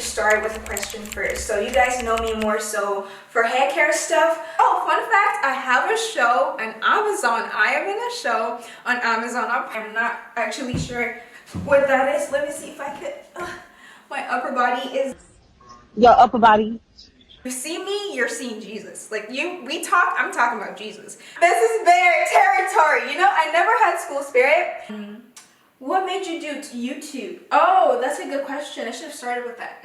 start with a question first. So you guys know me more so for hair care stuff. Oh, fun fact, I have a show on Amazon. I am in a show on Amazon. I'm not actually sure what that is. Let me see if I could. My upper body is. Your upper body. You see me, you're seeing Jesus. Like we talk, I'm talking about Jesus. This is their territory. You know, I never had school spirit. What made you do YouTube? Oh, that's a good question. I should have started with that.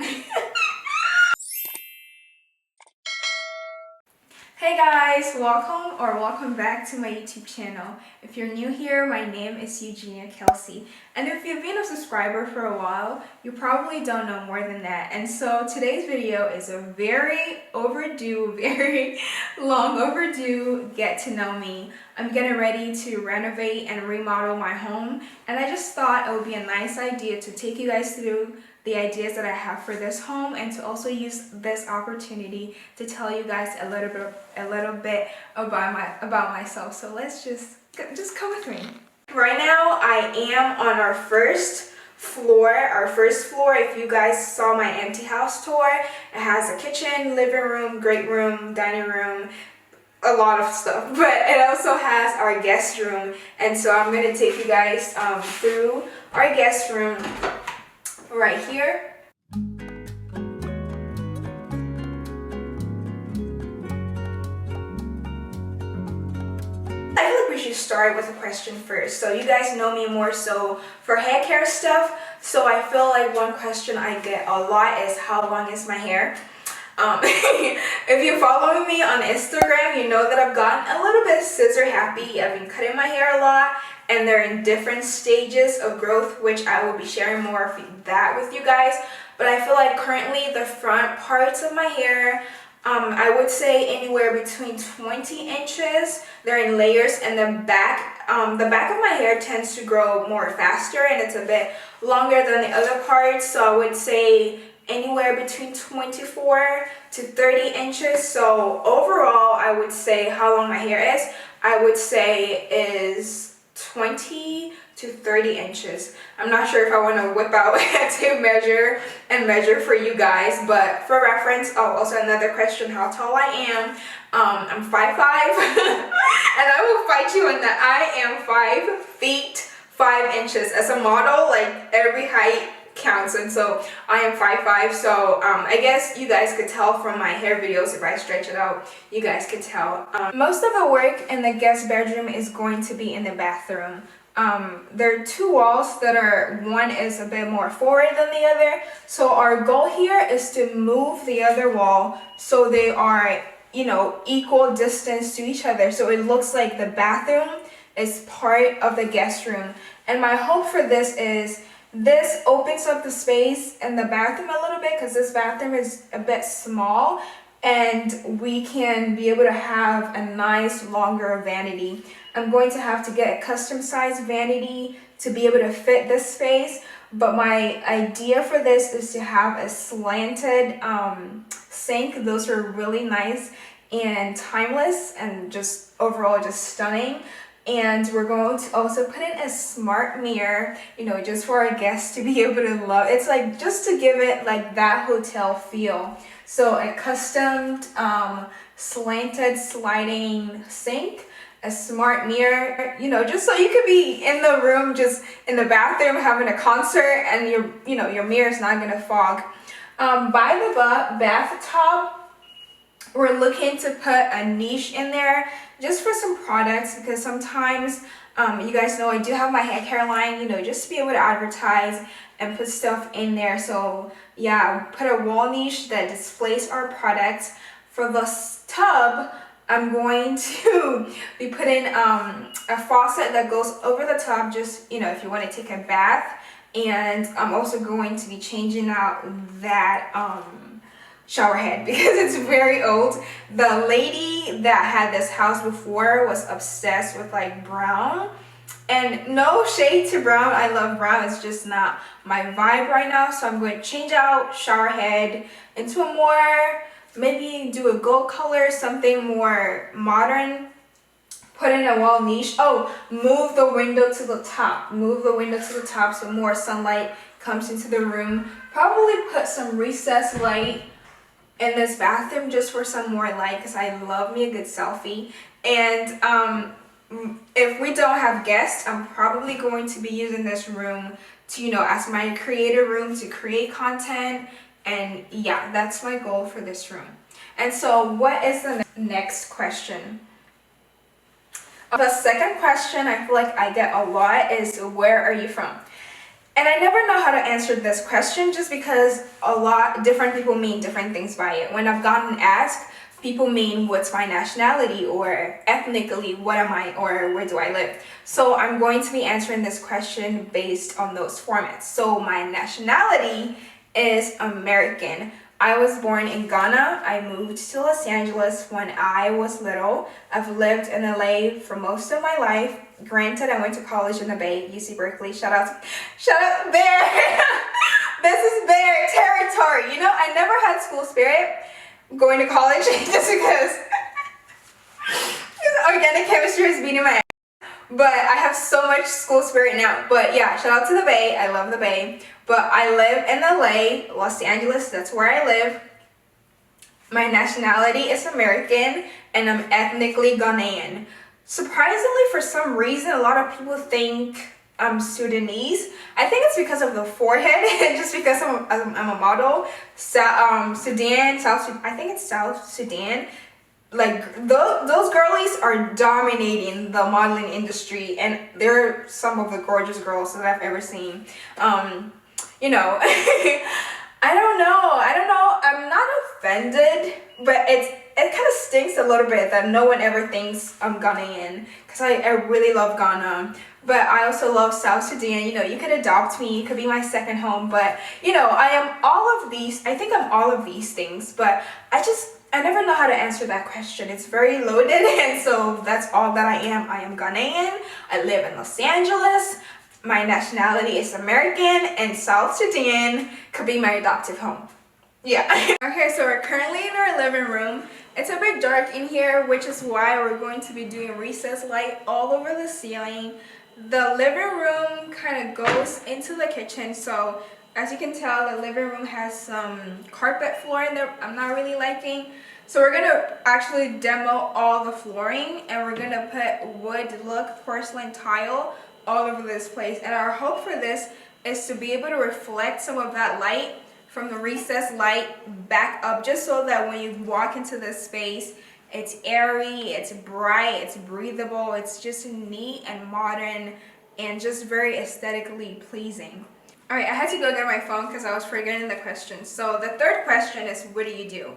Hey guys, welcome back to my YouTube channel. If you're new here, my name is Eugenia Kelcy. And if you've been a subscriber for a while, you probably don't know more than that. And so today's video is a very long overdue get to know me. I'm getting ready to renovate and remodel my home. And I just thought it would be a nice idea to take you guys through the ideas that I have for this home, and to also use this opportunity to tell you guys a little bit about myself. So let's just come with me. Right now I am on our first floor. If you guys saw my empty house tour, it has a kitchen, living room, great room, dining room, a lot of stuff, but it also has our guest room. And so I'm going to take you guys through our guest room right here. I feel like we should start with a question first. So you guys know me more so for hair care stuff. So I feel like one question I get a lot is, how long is my hair? If you're following me on Instagram, you know that I've gotten a little bit scissor happy. I've been cutting my hair a lot, and they're in different stages of growth, which I will be sharing more of that with you guys. But I feel like currently the front parts of my hair, I would say anywhere between 20 inches. They're in layers, and the back of my hair tends to grow more faster, and it's a bit longer than the other parts. So I would say anywhere between 24 to 30 inches. So overall, I would say how long my hair is, I would say is 20 to 30 inches. I'm not sure if I want to whip out a tape measure and measure for you guys, but for reference, also another question, how tall I am. I'm 5'5", and I will fight you on that. I am 5 feet 5 inches. As a model, like every height counts, and so I am 5'5", so I guess you guys could tell from my hair videos. If I stretch it out, you guys could tell. Most of the work in the guest bedroom is going to be in the bathroom. There are two walls that are, one is a bit more forward than the other, so our goal here is to move the other wall so they are, you know, equal distance to each other, so it looks like the bathroom is part of the guest room. And my hope for this is this opens up the space in the bathroom a little bit, because this bathroom is a bit small, and we can be able to have a nice longer vanity. I'm going to have to get a custom sized vanity to be able to fit this space, but my idea for this is to have a slanted sink. Those are really nice and timeless and just overall just stunning. And we're going to also put in a smart mirror, you know, just for our guests to be able to love. It's like just to give it like that hotel feel. So a custom slanted sliding sink, a smart mirror, you know, just so you could be in the room, just in the bathroom having a concert, and your mirror is not gonna fog. By the bathtub, we're looking to put a niche in there just for some products, because sometimes you guys know I do have my hair care line, you know, just to be able to advertise and put stuff in there. So yeah, put a wall niche that displays our products. For the tub, I'm going to be putting a faucet that goes over the tub, just, you know, if you want to take a bath. And I'm also going to be changing out that shower head because it's very old. The lady that had this house before was obsessed with like brown, and no shade to brown, I love brown, it's just not my vibe right now. So I'm going to change out shower head into a more, maybe do a gold color, something more modern. Put in a wall niche. Oh, move the window to the top, so more sunlight comes into the room Probably put some recessed light in this bathroom just for some more light because I love me a good selfie. And if we don't have guests, I'm probably going to be using this room to, as my creator room to create content. And yeah, that's my goal for this room. And so what is the next question? The second question I feel like I get a lot is, where are you from? And I never know how to answer this question just because different people mean different things by it. When I've gotten asked, people mean what's my nationality or ethnically, what am I or where do I live? So I'm going to be answering this question based on those formats. So my nationality is American. I was born in Ghana. I moved to Los Angeles when I was little. I've lived in LA for most of my life. Granted, I went to college in the Bay, UC Berkeley. Shout out Bear. This is Bear territory. I never had school spirit going to college just because organic chemistry is beating my ass. But I have so much school spirit now. But yeah, shout out to the Bay. I love the Bay. But I live in LA, Los Angeles. That's where I live. My nationality is American, and I'm ethnically Ghanaian. Surprisingly, for some reason, a lot of people think I'm Sudanese. I think it's because of the forehead, just because I'm a model. Sudan, I think it's South Sudan. Like those girlies are dominating the modeling industry, and they're some of the gorgeous girls that I've ever seen. I don't know. I'm not offended, but it kind of stinks a little bit that no one ever thinks I'm Ghanaian, because I really love Ghana. But I also love South Sudan. You could adopt me. You could be my second home. But, I am all of these. I think I'm all of these things. But I never know how to answer that question. It's very loaded. And so that's all that I am. I am Ghanaian. I live in Los Angeles. My nationality is American. And South Sudan could be my adoptive home. Yeah. Okay, so we're currently in our living room. It's a bit dark in here, which is why we're going to be doing recessed light all over the ceiling. The living room kind of goes into the kitchen, so as you can tell, the living room has some carpet floor in there I'm not really liking. So we're gonna actually demo all the flooring, and we're gonna put wood look porcelain tile all over this place. And our hope for this is to be able to reflect some of that light from the recessed light back up, just so that when you walk into this space, it's airy, it's bright, it's breathable, it's just neat and modern and just very aesthetically pleasing. All right, I had to go get my phone because I was forgetting the question. So the third question is, what do you do?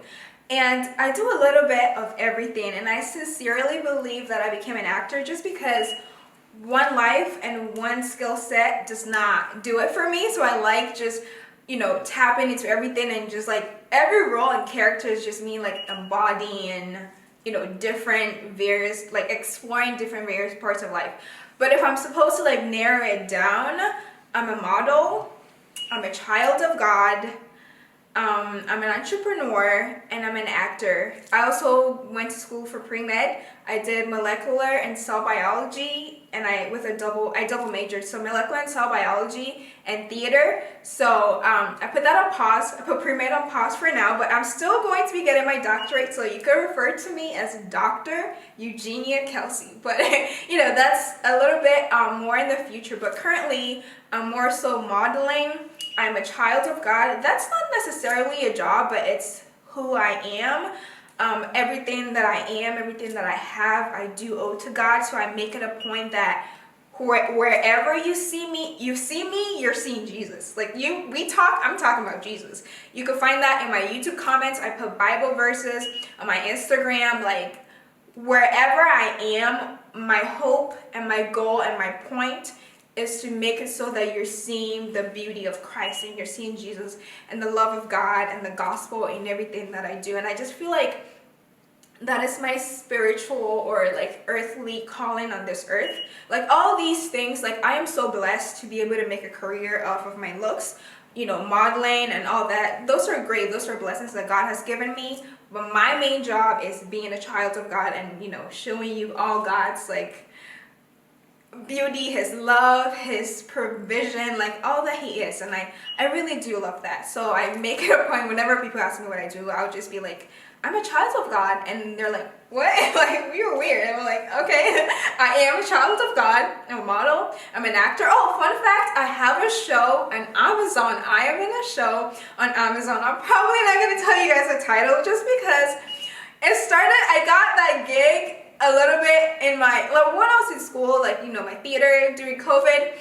And I do a little bit of everything, and I sincerely believe that I became an actor just because one life and one skill set does not do it for me. So I like just tapping into everything, and just like every role and character is just me like embodying different various, like exploring different various parts of life. But if I'm supposed to like narrow it down, I'm a model, I'm a child of God, I'm an entrepreneur, and I'm an actor. I also went to school for pre-med. I did molecular and cell biology, and I double majored, so molecular and cell biology and theater. So I put that on pause. I put pre-med on pause for now, but I'm still going to be getting my doctorate, so you can refer to me as Dr. Eugenia Kelcy. But that's a little bit more in the future. But currently, I'm more so modeling. I'm a child of God. That's not necessarily a job, but it's who I am. Everything that I am, everything that I have, I do owe to God. So I make it a point that wherever you see me, you're seeing Jesus. Like I'm talking about Jesus. You can find that in my YouTube comments. I put Bible verses on my Instagram. Like wherever I am, my hope and my goal and my point is to make it so that you're seeing the beauty of Christ, and you're seeing Jesus and the love of God and the gospel in everything that I do. And I just feel like that is my spiritual or like earthly calling on this earth. Like all these things, like I am so blessed to be able to make a career off of my looks, modeling and all that. Those are great. Those are blessings that God has given me. But my main job is being a child of God and, showing you all God's like beauty, his love, his provision, like all that he is. And I really do love that. So I make it a point whenever people ask me what I do, I'll just be like, I'm a child of God. And they're like, what? Like, you're weird. And I'm like, okay, I am a child of God. I'm a model. I'm an actor. Oh, fun fact, I have a show on Amazon. I am in a show on Amazon. I'm probably not going to tell you guys the title just because it started, I got that gig a little bit in my, like when I was in school, like, you know, my theater during COVID,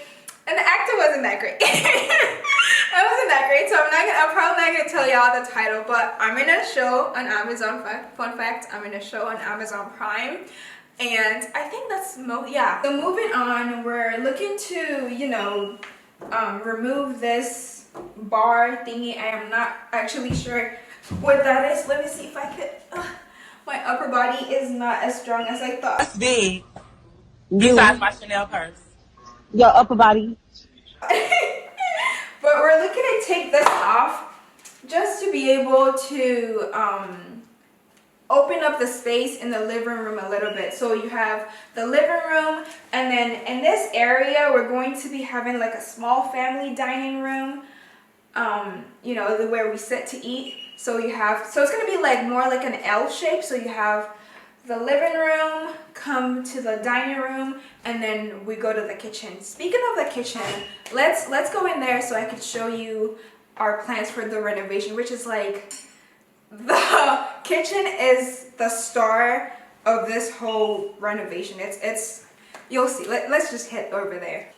and the acting wasn't that great. It wasn't that great, so I'm probably not gonna tell y'all the title, but I'm in a show on Amazon. Fun fact, I'm in a show on Amazon Prime, and I think that's yeah. So moving on, we're looking to, you know, remove this bar thingy. I am not actually sure what that is. Let me see if I could. My upper body is not as strong as I thought. That's big. You, Besides my Chanel purse. your upper body. But we're looking to take this off just to be able to open up the space in the living room a little bit. So you have the living room, and then in this area we're going to be having like a small family dining room, you know, where we sit to eat. So you have, so it's going to be like more like an L shape. So you have the living room, come to the dining room, and then we go to the kitchen. Speaking of the kitchen, let's go in there so I could show you our plans for the renovation, which is like, the kitchen is the star of this whole renovation. It's you'll see. Let's just head over there.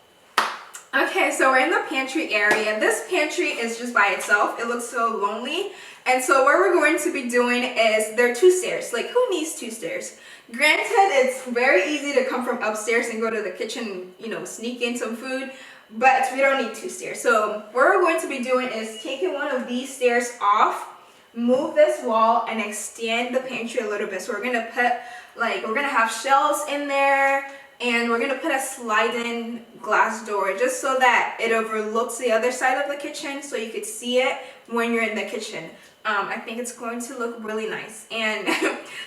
Okay, so we're in the pantry area. This pantry is just by itself. It looks so lonely. And so what we're going to be doing is, there are 2 stairs. Like, who needs 2 stairs? Granted, it's very easy to come from upstairs and go to the kitchen, you know, sneak in some food, but we don't need 2 stairs. So what we're going to be doing is taking one of these stairs off, move this wall, and extend the pantry a little bit. So we're gonna put, like, we're gonna have shelves in there, and we're gonna put a slide-in glass door just so that it overlooks the other side of the kitchen, so you could see it when you're in the kitchen. I think it's going to look really nice. And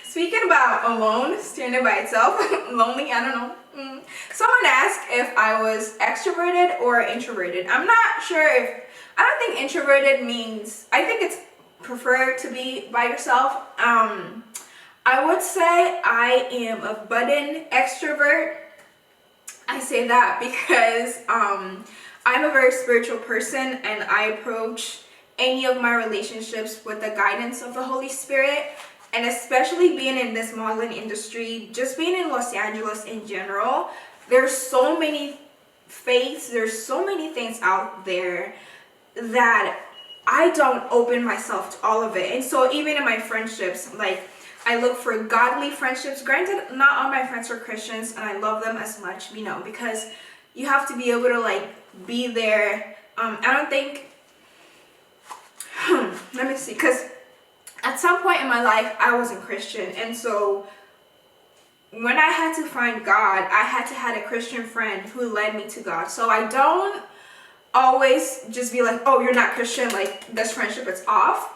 speaking about alone, standing by itself, lonely, I don't know. Someone asked if I was extroverted or introverted. I'm not sure if, I don't think introverted means, I think it's prefer to be by yourself. I would say I am a budding extrovert. I say that because I'm a very spiritual person, and I approach any of my relationships with the guidance of the Holy Spirit. And especially being in this modeling industry, just being in Los Angeles in general, there's so many faiths, there's so many things out there that I don't open myself to all of it. And so even in my friendships, like, I look for godly friendships. Granted, not all my friends are Christians, and I love them as much, you know, because you have to be able to, like, be there. I don't think, let me see, because at some point in my life, I wasn't Christian, and so when I had to find God, I had to have a Christian friend who led me to God. So I don't always just be like, oh, you're not Christian, like, this friendship is off.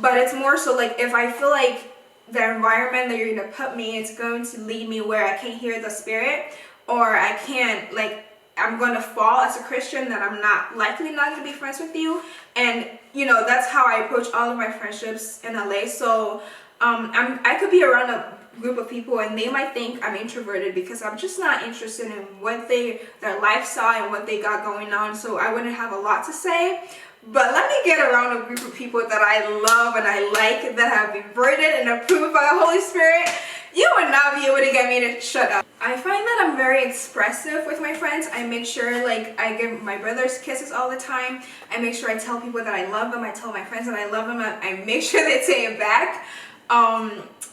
But it's more so like, if I feel like the environment that you're going to put me, it's going to lead me where I can't hear the Spirit, or I can't, like, I'm going to fall as a Christian, that I'm not likely not going to be friends with you. And, you know, that's how I approach all of my friendships in LA. So I could be around a group of people and they might think I'm introverted because I'm just not interested in what their lifestyle and what they got going on. So I wouldn't have a lot to say. But let me get around a group of people that I love and I like, that have been birthed and approved by the Holy Spirit. You would not be able to get me to shut up. I find that I'm very expressive with my friends. I make sure, like, I give my brothers kisses all the time. I make sure I tell people that I love them. I tell my friends that I love them. I make sure they say it back.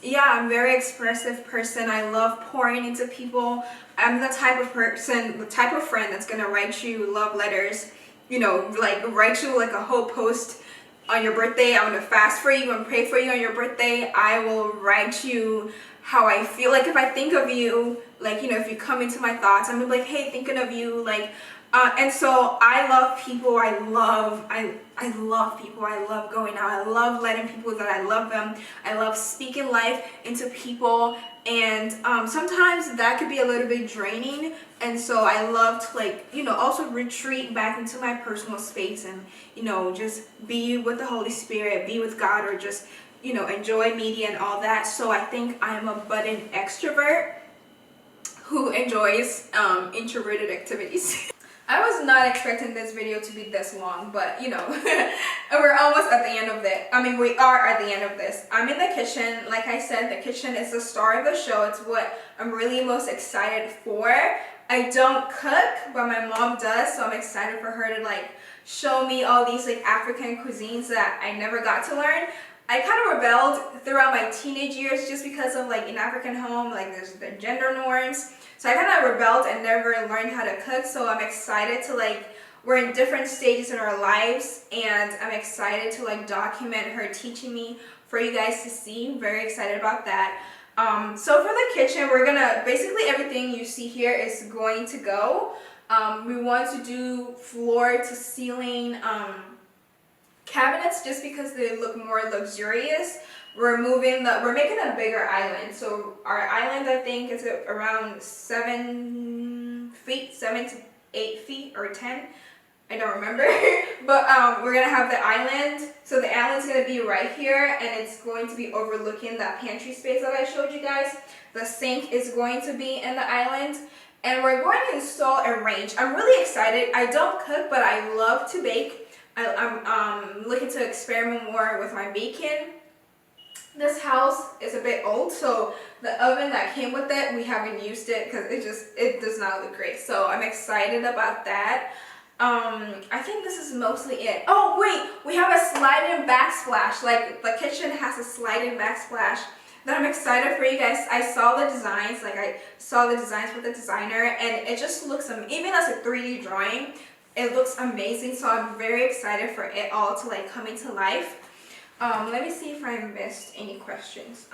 Yeah, I'm a very expressive person. I love pouring into people. I'm the type of person, the type of friend that's gonna write you love letters. You know, like, write you like a whole post on your birthday. I'm gonna fast for you and pray for you on your birthday. I will write you how I feel. Like, if I think of you, like, you know, if you come into my thoughts, I'm gonna be like, hey, thinking of you. Like, And so I love people. I love people. I love going out. I love letting people that I love them. I love speaking life into people. And sometimes that could be a little bit draining. And so I love to, like, you know, also retreat back into my personal space and, you know, just be with the Holy Spirit, be with God, or just, you know, enjoy media and all that. So I think I'm a budding extrovert who enjoys introverted activities. I was not expecting this video to be this long, but you know, we're almost at the end of it. I mean, we are at the end of this. I'm in the kitchen. Like I said, the kitchen is the star of the show. It's what I'm really most excited for. I don't cook, but my mom does, so I'm excited for her to like show me all these like African cuisines that I never got to learn. I kind of rebelled throughout my teenage years just because of like in African home, like there's the gender norms. So I kind of rebelled and never learned how to cook. So I'm excited to like, we're in different stages in our lives, and I'm excited to like document her teaching me for you guys to see. I'm very excited about that. So for the kitchen, we're gonna, basically everything you see here is going to go. We want to do floor to ceiling cabinets just because they look more luxurious. We're making a bigger island. So our island, I think, is around 7 feet, 7 to 8 feet or 10. I don't remember. But we're gonna have the island. So the island's gonna be right here, and it's going to be overlooking that pantry space that I showed you guys. The sink is going to be in the island. And we're going to install a range. I'm really excited. I don't cook, but I love to bake. I'm looking to experiment more with my baking. This house is a bit old, so the oven that came with it, we haven't used it because it does not look great. So I'm excited about that. I think this is mostly it. Oh wait, we have a sliding backsplash. Like the kitchen has a sliding backsplash that I'm excited for you guys. I saw the designs, with the designer, and it just looks even as a 3D drawing, it looks amazing. So I'm very excited for it all to like come into life. Let me see if I missed any questions.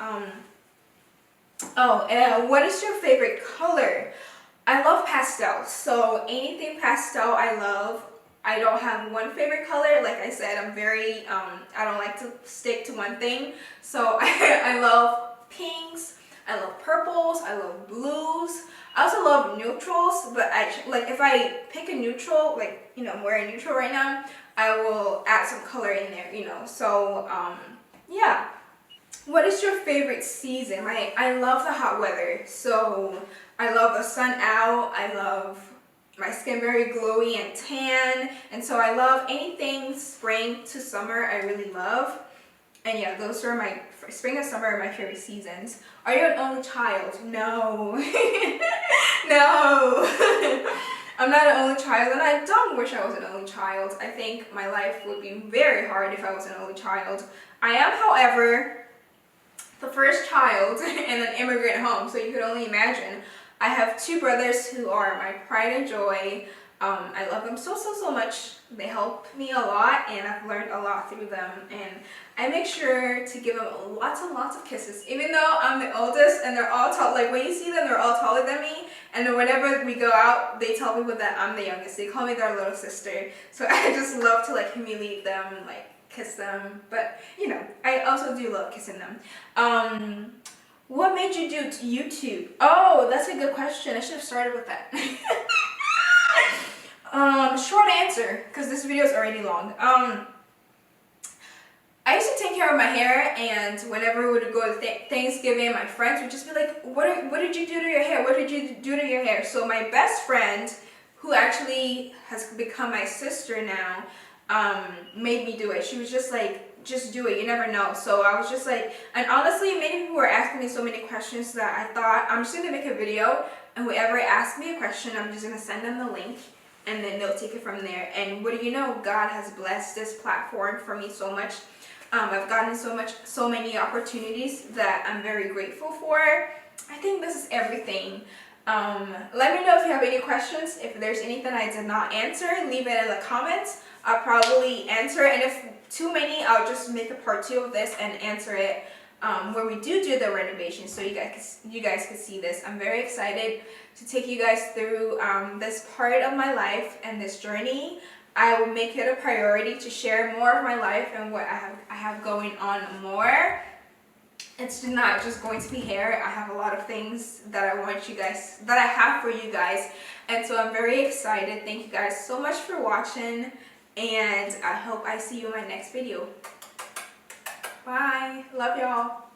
What is your favorite color? I love pastels, so anything pastel I love. I don't have one favorite color. Like I said, I'm very, I don't like to stick to one thing. So I love pinks, I love purples, I love blues. I also love neutrals, but if I pick a neutral, like, you know, I'm wearing neutral right now, I will add some color in there, you know. So, yeah. What is your favorite season? I love the hot weather. So, I love the sun out. I love my skin very glowy and tan. And so, I love anything spring to summer, I really love. And yeah, those are my, spring and summer are my favorite seasons. Are you an only child? No. No. I'm not an only child, and I don't wish I was an only child. I think my life would be very hard if I was an only child. I am, however, the first child in an immigrant home, so you could only imagine. I have 2 brothers who are my pride and joy. I love them so much. They help me a lot, and I've learned a lot through them. And I make sure to give them lots and lots of kisses, even though I'm the oldest and they're all tall. Like when you see them, they're all taller than me. And then whenever we go out, they tell people that I'm the youngest. They call me their little sister. So I just love to like humiliate them and like kiss them. But you know, I also do love kissing them. What made you do YouTube? Oh, that's a good question. I should have started with that. Short answer, because this video is already long. I used to take care of my hair, and whenever we would go to Thanksgiving, my friends would just be like, what did you do to your hair? What did you do to your hair? So my best friend, who actually has become my sister now, made me do it. She was just like, just do it, you never know. So I was just like, and honestly, many people were asking me so many questions that I thought, I'm just going to make a video, and whoever asks me a question, I'm just going to send them the link, and then they'll take it from there. And what do you know, God has blessed this platform for me so much. I've gotten so many opportunities that I'm very grateful for. I think this is everything. Let me know if you have any questions. If there's anything I did not answer, leave it in the comments. I'll probably answer it, and if too many, I'll just make a part 2 of this and answer it where we do the renovation, so you guys can see this. I'm very excited to take you guys through this part of my life and this journey. I will make it a priority to share more of my life and what I have going on more. It's not just going to be hair. I have a lot of things that I have for you guys, and so I'm very excited. Thank you guys so much for watching, and I hope I see you in my next video. Bye. Love y'all.